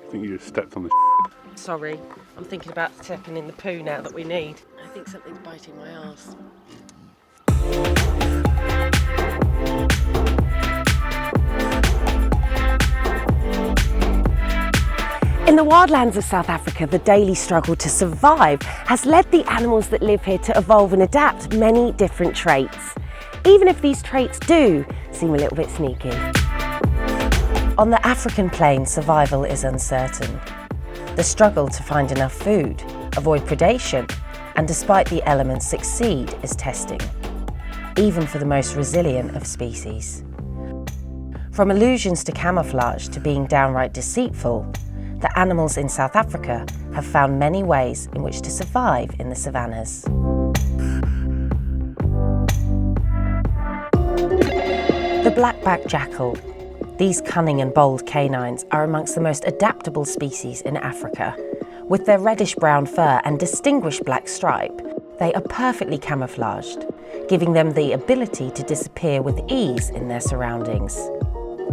I think you just stepped on the Sorry, I'm thinking about stepping in the poo now that we need. I think something's biting my arse. In the wildlands of South Africa, the daily struggle to survive has led the animals that live here to evolve and adapt many different traits, even if these traits do seem a little bit sneaky. On the African plain, survival is uncertain. The struggle to find enough food, avoid predation, and despite the elements succeed is testing, even for the most resilient of species. From illusions to camouflage to being downright deceitful, the animals in South Africa have found many ways in which to survive in the savannas. The Blackbacked Jackal. These cunning and bold canines are amongst the most adaptable species in Africa. With their reddish-brown fur and distinguished black stripe, they are perfectly camouflaged, giving them the ability to disappear with ease in their surroundings.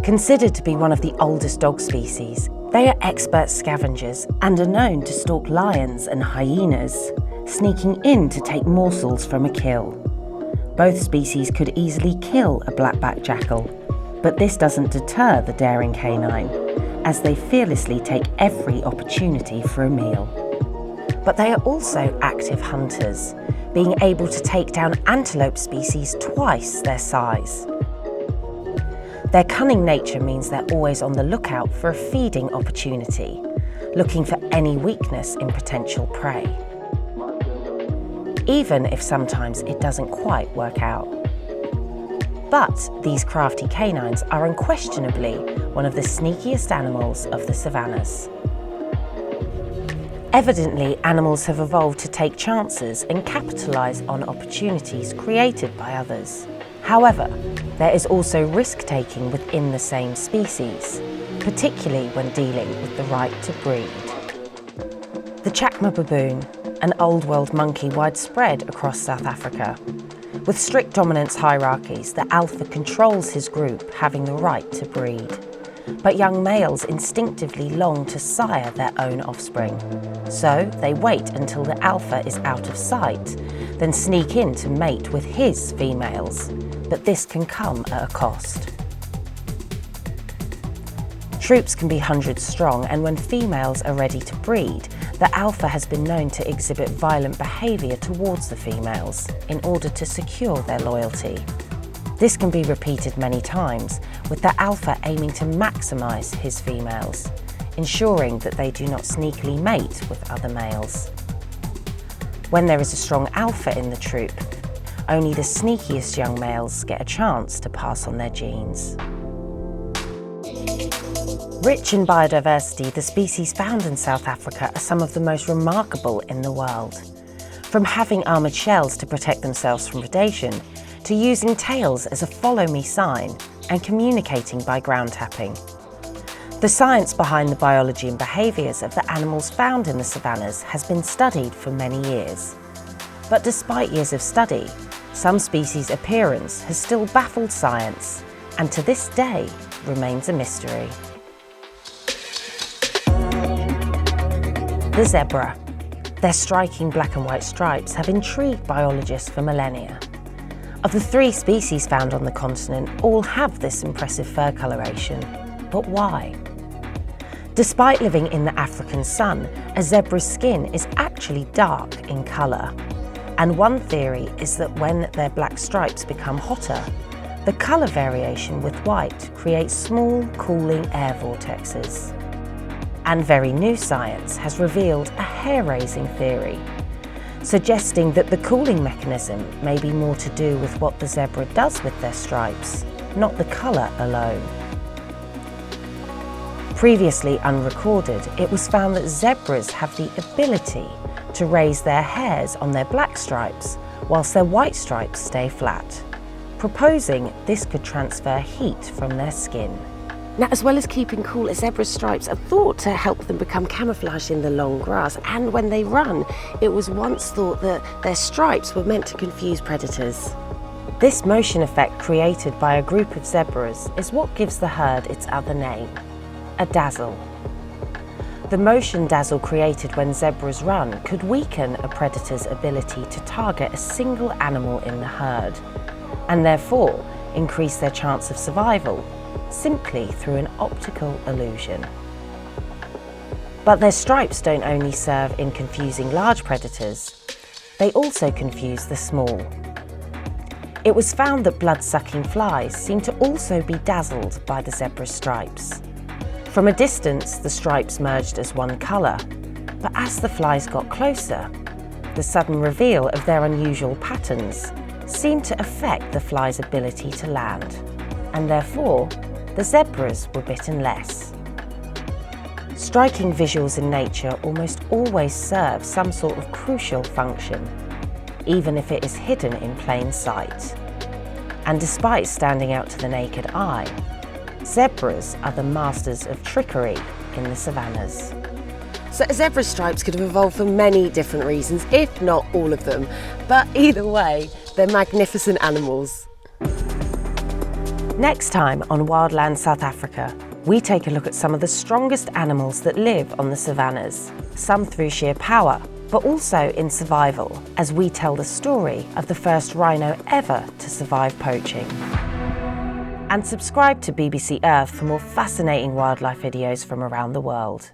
Considered to be one of the oldest dog species, they are expert scavengers and are known to stalk lions and hyenas, sneaking in to take morsels from a kill. Both species could easily kill a blackbacked jackal, but this doesn't deter the daring canine, as they fearlessly take every opportunity for a meal. But they are also active hunters, being able to take down antelope species twice their size. Their cunning nature means they're always on the lookout for a feeding opportunity, looking for any weakness in potential prey, even if sometimes it doesn't quite work out. But these crafty canines are unquestionably one of the sneakiest animals of the savannas. Evidently, animals have evolved to take chances and capitalise on opportunities created by others. However, there is also risk-taking within the same species, particularly when dealing with the right to breed. The Chacma Baboon, an old-world monkey widespread across South Africa. With strict dominance hierarchies, the alpha controls his group, having the right to breed. But young males instinctively long to sire their own offspring. So they wait until the alpha is out of sight, then sneak in to mate with his females. But this can come at a cost. Troops can be hundreds strong, and when females are ready to breed, the alpha has been known to exhibit violent behaviour towards the females in order to secure their loyalty. This can be repeated many times, with the alpha aiming to maximise his females, ensuring that they do not sneakily mate with other males. When there is a strong alpha in the troop, only the sneakiest young males get a chance to pass on their genes. Rich in biodiversity, the species found in South Africa are some of the most remarkable in the world. From having armoured shells to protect themselves from predation, to using tails as a follow-me sign and communicating by ground tapping. The science behind the biology and behaviours of the animals found in the savannas has been studied for many years. But despite years of study, some species' appearance has still baffled science and to this day remains a mystery. The zebra. Their striking black and white stripes have intrigued biologists for millennia. Of the 3 species found on the continent, all have this impressive fur coloration. But why? Despite living in the African sun, a zebra's skin is actually dark in colour. And one theory is that when their black stripes become hotter, the colour variation with white creates small, cooling air vortexes. And very new science has revealed a hair-raising theory, suggesting that the cooling mechanism may be more to do with what the zebra does with their stripes, not the colour alone. Previously unrecorded, it was found that zebras have the ability to raise their hairs on their black stripes whilst their white stripes stay flat, proposing this could transfer heat from their skin. Now, as well as keeping cool, a zebra's stripes are thought to help them become camouflaged in the long grass, and when they run, it was once thought that their stripes were meant to confuse predators. This motion effect created by a group of zebras is what gives the herd its other name, a dazzle. The motion dazzle created when zebras run could weaken a predator's ability to target a single animal in the herd, and therefore increase their chance of survival simply through an optical illusion. But their stripes don't only serve in confusing large predators, they also confuse the small. It was found that blood-sucking flies seem to also be dazzled by the zebra's stripes. From a distance, the stripes merged as one colour, but as the flies got closer, the sudden reveal of their unusual patterns seemed to affect the fly's ability to land, and therefore, the zebras were bitten less. Striking visuals in nature almost always serve some sort of crucial function, even if it is hidden in plain sight. And despite standing out to the naked eye, zebras are the masters of trickery in the savannas. So zebra stripes could have evolved for many different reasons, if not all of them. But either way, they're magnificent animals. Next time on Wildland South Africa, we take a look at some of the strongest animals that live on the savannas, some through sheer power, but also in survival, as we tell the story of the first rhino ever to survive poaching. And subscribe to BBC Earth for more fascinating wildlife videos from around the world.